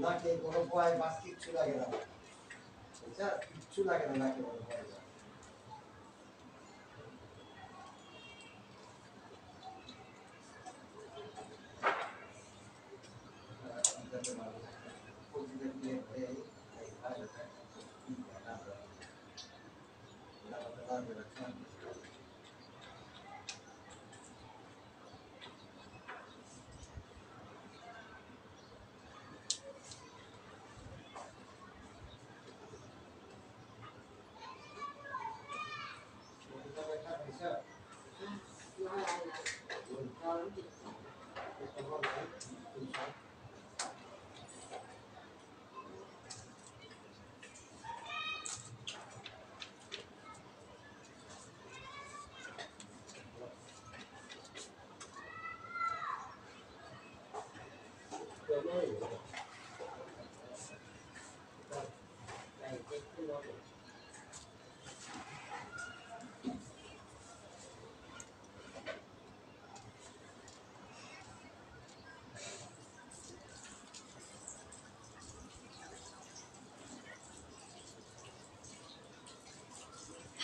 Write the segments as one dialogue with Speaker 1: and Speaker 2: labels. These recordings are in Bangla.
Speaker 1: নাকে কোনো ভয় বাস কিচ্ছু লাগে না, বুঝছা? কিচ্ছু লাগে না নাকে কোনো ভয়।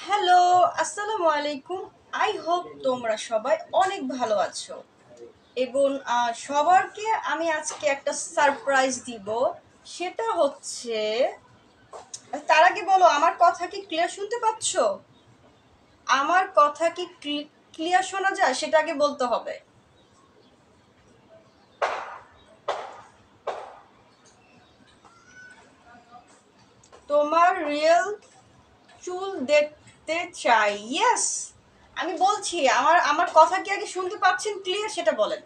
Speaker 2: হ্যালো, আসসালামু আলাইকুম। আই হোপ তোমরা সবাই অনেক ভালো আছো এবং সবারকে আমি আজকে একটা সারপ্রাইজ দিব। সেটা হচ্ছে, তার আগে বলো আমার কথা কি ক্লিয়ার শুনতে পাচ্ছ? আমার কথা কি ক্লিয়ার শোনা যায় সেটা আগে বলতে হবে। তোমার রিয়েল চুল দেখতে চাই। ইয়েস, আমি বলছি আমার আমার কথা কি আগে শুনতে পাচ্ছেন ক্লিয়ার সেটা বলেন।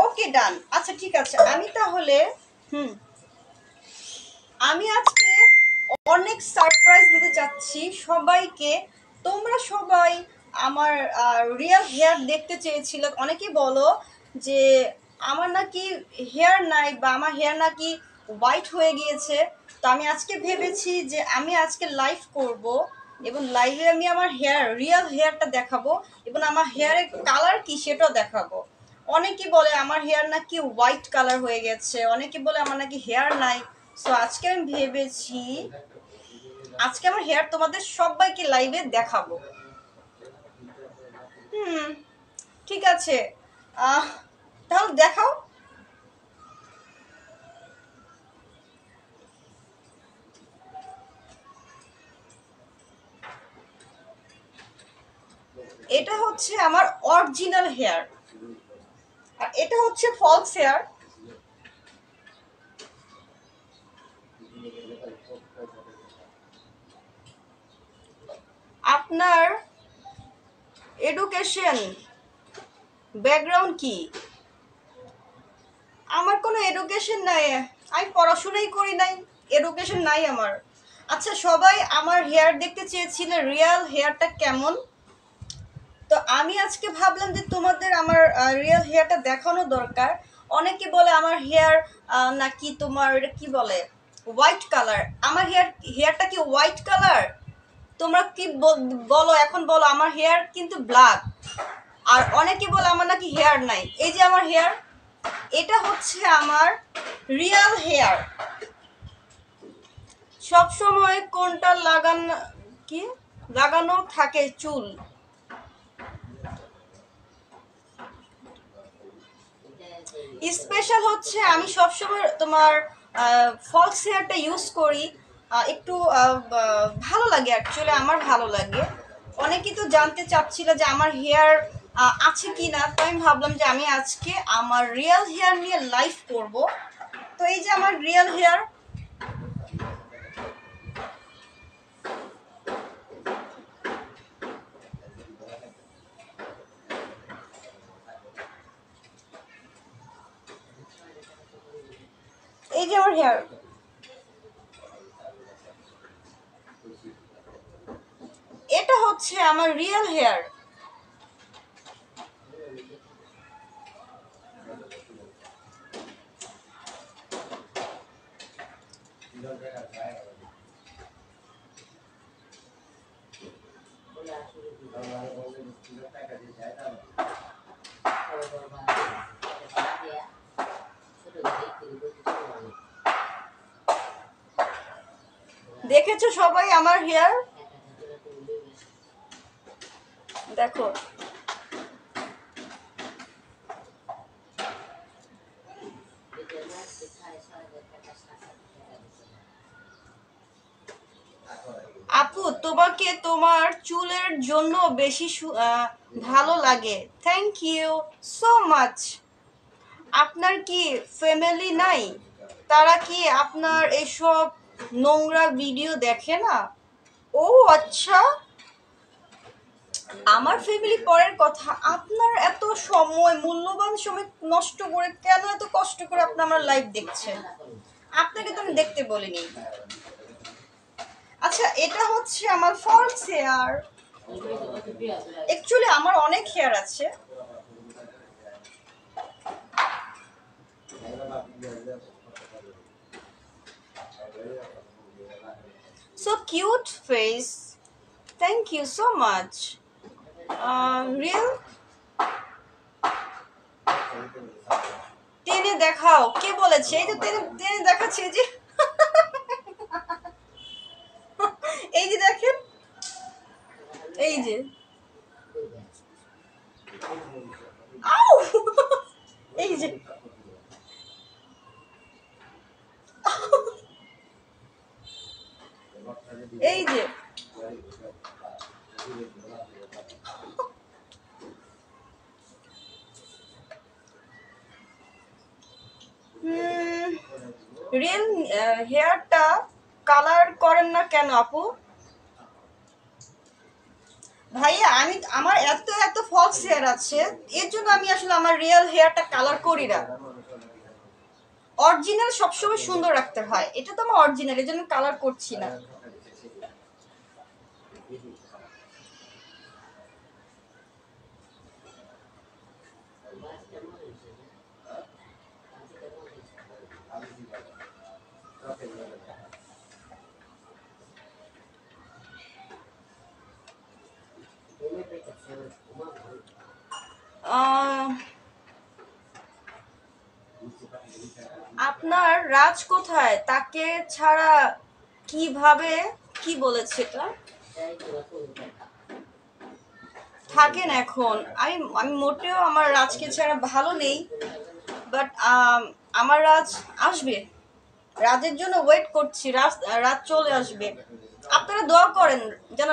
Speaker 2: ওকে, ডান। আচ্ছা ঠিক আছে, আমি তাহলে হুম আমি আজকে অনেক সারপ্রাইজ দিতে চাচ্ছি সবাইকে। তোমরা সবাই আমার রিয়েল হেয়ার দেখতে চেয়েছিল। অনেকেই বলো যে আমার নাকি হেয়ার নাই বা আমার হেয়ার নাকি হোয়াইট হয়ে গিয়েছে। তো আমি আজকে ভেবেছি যে আমি আজকে লাইভ করব এবং লাইভে আমি আমার রিয়েল হেয়ারটা দেখাবো এবং আমার হেয়ারের কালার কি সেটাও দেখাবো। অনেকে বলে আমার হেয়ার নাকি হোয়াইট কালার হয়ে গেছে, অনেকে বলে আমার নাকি হেয়ার নাই। সো আজকে আমি ভেবেছি আজকে আমার হেয়ার তোমাদের সবাইকে লাইভে দেখাবো। হুম, ঠিক আছে। আহ তাহলে দেখাও। এটা হচ্ছে আমার অরিজিনাল হেয়ার আর এটা হচ্ছে ফলস হেয়ার। আপনার এডুকেশন ব্যাকগ্রাউন্ড কি? আমার কোনো এডুকেশন নাই, আমি পড়াশোনাই করি নাই, এডুকেশন নাই আমার। আচ্ছা, সবাই আমার হেয়ার দেখতে চেয়েছিল রিয়েল হেয়ারটা কেমন। তো আমি আজকে ভাবলাম যে তোমাদের আমার রিয়েল হেয়ারটা দেখানো দরকার। অনেকে বলে আমার হেয়ার নাকি তোমার এটা কি বলে হোয়াইট কালার। আমার হেয়ারটা কি হোয়াইট কালার? তোমরা কি বলো এখন বলো, আমার হেয়ার কিন্তু ব্ল্যাক। আর অনেকে বলে আমার নাকি হেয়ার নাই। এই যে আমার হেয়ার, এটা হচ্ছে আমার রিয়েল হেয়ার। সব সময় কোনটা কি লাগানো থাকে চুল? স্পেশাল হচ্ছে আমি সবসময় তোমার ফলস হেয়ারটা ইউজ করি। একটু ভালো লাগে, অ্যাকচুয়ালি আমার ভালো লাগে। অনেকেই তো জানতে চাচ্ছিল যে আমার হেয়ার আছে কি না, তো আমি ভাবলাম যে আমি আজকে আমার রিয়েল হেয়ার নিয়ে লাইভ করব। তো এই যে আমার রিয়েল হেয়ার। এই যে আমার হেয়ার, এটা হচ্ছে আমার রিয়েল হেয়ার। দেখেছো সবাই আমার হেয়ার? দেখো আপু, তোমাকে তোমার চুলের জন্য বেশি ভালো লাগে। Thank you so much. আপনার কি ফ্যামিলি নাই? তারা কি আপনার এসব নোংরা ভিডিও দেখে না? ও আচ্ছা, আমার ফ্যামিলি পরের কথা। আপনার এত সময়, মূল্যবান সময় নষ্ট করে কেন এত কষ্ট করে আপনি আমার লাইভ দেখছেন? আপনাকে তো আমি দেখতে বলিনি। আচ্ছা, এটা হচ্ছে আমার ফলস হেয়ার। অ্যাকচুয়ালি আমার অনেক হেয়ার আছে। So cute face. Thank you so much. Real? টেনে দেখাও। কে বলেছে? এই তো টেনে দেখাচ্ছে যে। এই যে দেখেন, এই যে আউ এই যে এই যে রিয়েল হেয়ারটা কালার করেন না কেন আপু? ভাইয়া, আমার এত ফলস হেয়ার আছে, এর জন্য আমি আসলে আমার রিয়েল হেয়ারটা কালার করি না। অরিজিনাল সবসময় সুন্দর রাখতে হয়, এটা তো আমার অরিজিনাল, এর জন্য কালার করছি না। আপনার রাজ কোথায়? তাকে ছাড়া কিভাবে, কি বলেছে এটা, থাকেন এখন? আমি মোটেও আমার রাজকে ছাড়া ভালো নেই, বাট আমার রাজ আসবে। রাজের জন্য ওয়েট করছি। রাজ চলে আসবে। আপনারা দোয়া করেন যেন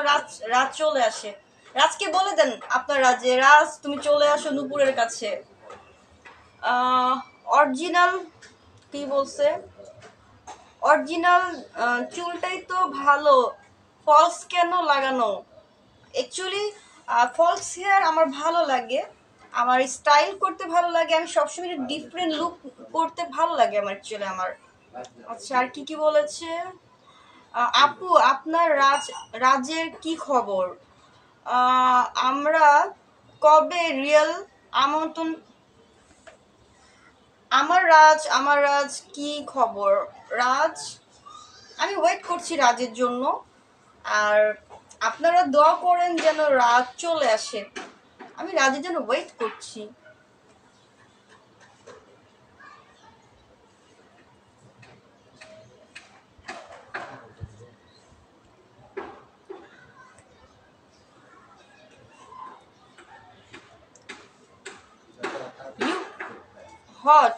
Speaker 2: রাজ চলে আসে। রাজকে বলে দেন আপনার রাজে, রাজ তুমি চলে আসো নূপুরের কাছে। অরিজিনাল কি বলছে? অরিজিনাল চুলটাই তো ভালো, ফলস কেন লাগানো? অ্যাকচুয়ালি ফলস হেয়ার আমার ভালো লাগে, আমার স্টাইল করতে ভালো লাগে, আমি সবসময় ডিফারেন্ট লুক করতে ভালো লাগে আমার অ্যাকচুয়ালি আমার। আচ্ছা, আর কি বলেছে? আপু, আপনার রাজের কি খবর? আমরা কবে রিয়েল আমন্ত্রণ? আমার রাজ কি খবর? রাজ, আমি ওয়েট করছি রাজের জন্য, আর আপনারা দোয়া করেন যেন রাজ চলে আসে। আমি রাজের জন্য ওয়েট করছি।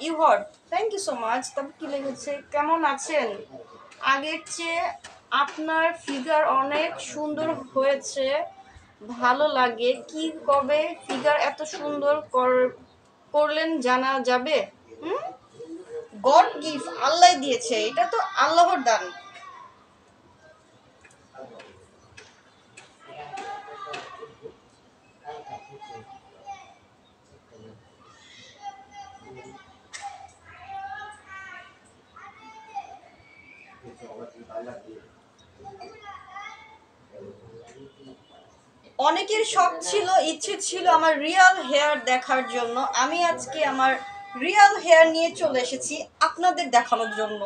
Speaker 2: You hot, thank you so much. তবে কি লেগেছে? কেমন আছেন? আগের চেয়ে আপনার ফিগার অনেক সুন্দর হয়েছে, ভালো লাগে। কি কবে ফিগার এত সুন্দর করলেন জানা যাবে? গড গিফট, আল্লাহ দিয়েছে, এটা তো আল্লাহর দান। অনেকের শখ ছিল, ইচ্ছে ছিল আমার রিয়েল হেয়ার দেখার জন্য। আমি আজকে আমার রিয়েল হেয়ার নিয়ে চলে এসেছি আপনাদের দেখানোর জন্য।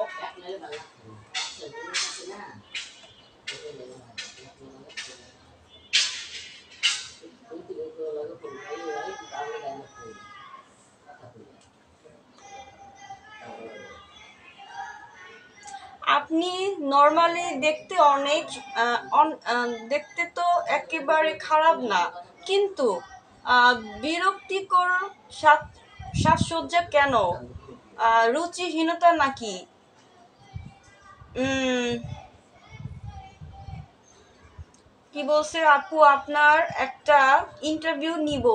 Speaker 2: আপনি নর্মালি দেখতে অনেক দেখতে তো একেবারে খারাপ না, কিন্তু বিরক্তিকর সাজসজ্জা কেন? রুচিহীনতা নাকি? কি বলছে আপু, আপনার একটা ইন্টারভিউ নিব,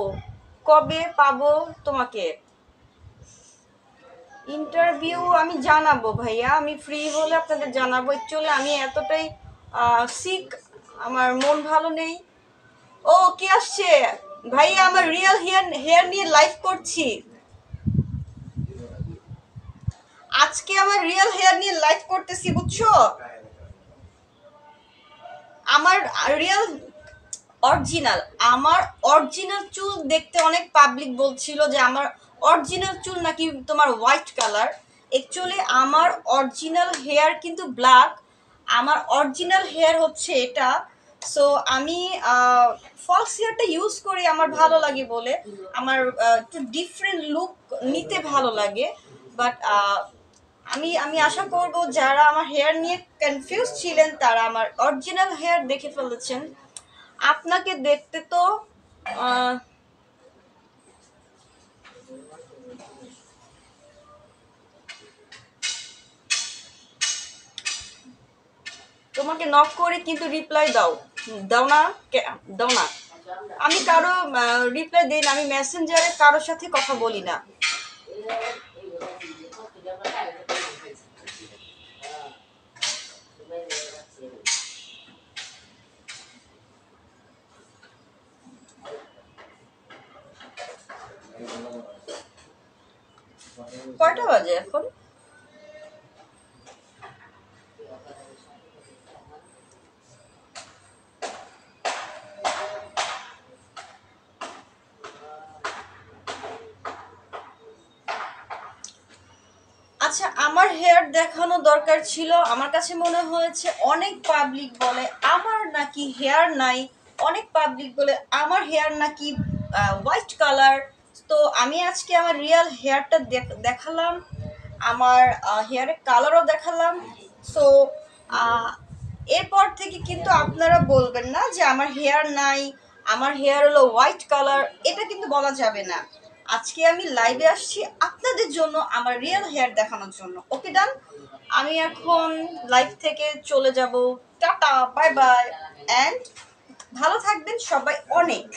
Speaker 2: কবে পাবো তোমাকে? ইন্টারভিউ আমি জানাবো ভাইয়া, আমি ফ্রি হলে আপনাদের জানাবো। অ্যাকচুয়ালি আমি এতটাই সিক, আমার মন ভালো নেই। ও কি আসছে ভাইয়া, আমার রিয়েল হেয়ার নিয়ে লাইভ করছি আজকে, আমার রিয়েল হেয়ার নিয়ে লাইভ করতেছি, বুঝছো? আমার রিয়েল অরিজিনাল, আমার অরিজিনাল চুল দেখতে অনেক পাবলিক বলছিল যে আমার অরিজিনাল চুল নাকি তোমার হোয়াইট কালার। অ্যাকচুয়ালি আমার অরিজিনাল হেয়ার কিন্তু ব্ল্যাক, আমার অরিজিনাল হেয়ার হচ্ছে এটা। সো আমি ফলস হেয়ারটা ইউজ করি আমার ভালো লাগে বলে, আমার একটু ডিফারেন্ট লুক নিতে ভালো লাগে। বাট আমি আমি আশা করব যারা আমার হেয়ার নিয়ে কনফিউজ ছিলেন তারা আমার অরিজিনাল হেয়ার দেখে ফেলেছেন। আপনাকে দেখতে তো আহ, তোমাকে নক করে কিন্তু রিপ্লাই দাও, দাও না, দাও না। আমি কারো রিপ্লাই দেই না, আমি মেসেঞ্জারে কারোর সাথে কথা বলি না। কয়টা বাজে এখন? আচ্ছা, আমার হেয়ার দেখানো দরকার ছিল। আমার কাছে মনে হয়েছে অনেক পাবলিক বলে আমার নাকি হেয়ার নাই, অনেক পাবলিক বলে আমার হেয়ার নাকি হোয়াইট কালার। তো আমি আজকে আমার রিয়েল হেয়ারটা দেখালাম, আমার হেয়ারের কালারও দেখালাম। সো এরপর থেকে কিন্তু আপনারা বলবেন না যে আমার হেয়ার নাই, আমার হেয়ার হলো হোয়াইট কালার, এটা কিন্তু বলা যাবে না। আজকে আমি লাইভে আসছি আপনাদের জন্য, আমার রিয়েল হেয়ার দেখানোর জন্য। ওকে ডান, আমি এখন লাইভ থেকে চলে যাব। টাটা, বাই বাই, অ্যান্ড ভালো থাকবেন সবাই অনেক।